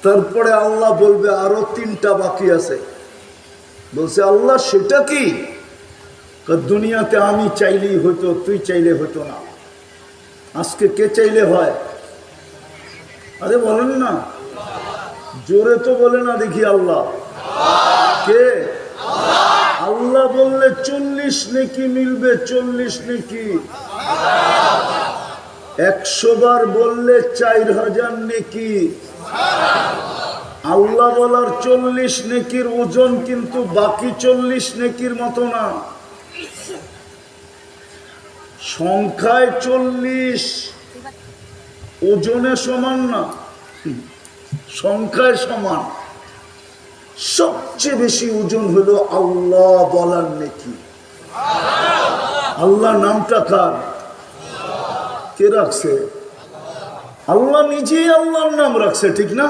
তারপরে আল্লাহ বলবে আরো 3টা বাকি আছে। বলছে আল্লাহ সেটা কি? দুনিয়াতে আমি চাইলেই হতো, তুই চাইলে হতো না। আজকে কে চাইলে হয়? আরে বলেন না, জোরে তো বলে না দেখি। আল্লাহ কে? আল্লাহ বললে 40 নেকি মিলবে, 40 নেকি। 100 বার বললে 4000 নেকি। আল্লাহ বলার 40 নেকির ওজন কিন্তু বাকি 40 নেকির মতো না। সংখ্যায় 40, ওজনে সমান না, সংখ্যায় সমান। সবচেয়ে বেশি ওজন হলো আল্লাহ বলার নেকি। আল্লাহ নামটা কার? কে রাখছে? আল্লাহ নিজেই আল্লাহর নাম রাখছে, ঠিক না?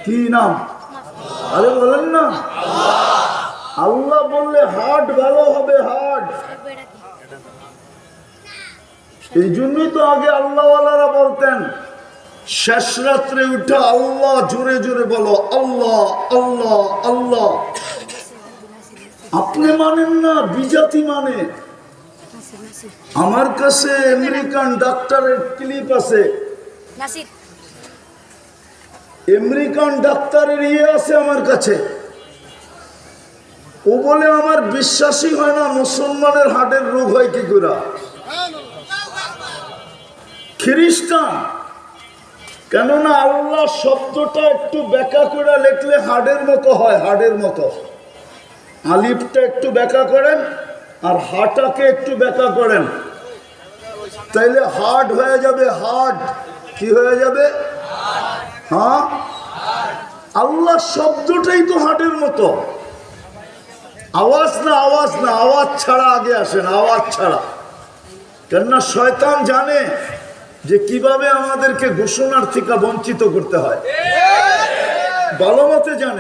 কি নাম? আরে বলেন না। আল্লাহ বললে হার্ট ভালো হবে, হার্ট। এই জন্যই তো আগে আল্লাহওয়ালারা বলতেন শেষ রাত্রে উঠে আল্লাহ জোরে জোরে বলো, আল্লাহ আল্লাহ আল্লাহ। আপনি মানেন না, বিজাতি মানে। আমার কাছে আমেরিকান ডাক্তারের ক্লিপ আছে, আমেরিকান ডাক্তারের আছে আমার কাছে। ও বলে আমার বিশ্বাসই হয় না মুসলমানের হার্টের রোগ হয় কি করে। খ্রিস্টান, কেননা আল্লাহ শব্দটা একটু ব্যাখ্যা করে লিখলে হাড়ের মতো হয়, হাড়ের মতো। আলিফটা একটু ব্যাখ্যা করেন আর হাটাকে একটু ব্যাখ্যা করেন, তাইলে হার্ট হয়ে যাবে। হার্ট কি হয়ে যাবে? হ্যাঁ, আল্লাহ শব্দটাই তো হার্টের মতো। আওয়াজ না, আওয়াজ না, আওয়াজ ছাড়া আগে আসেন, আওয়াজ ছাড়া। কেননা শয়তান জানে যে কিভাবে আমাদেরকে ঘোষণার থেকে বঞ্চিত করতে হয়, ভালো মতে জানে।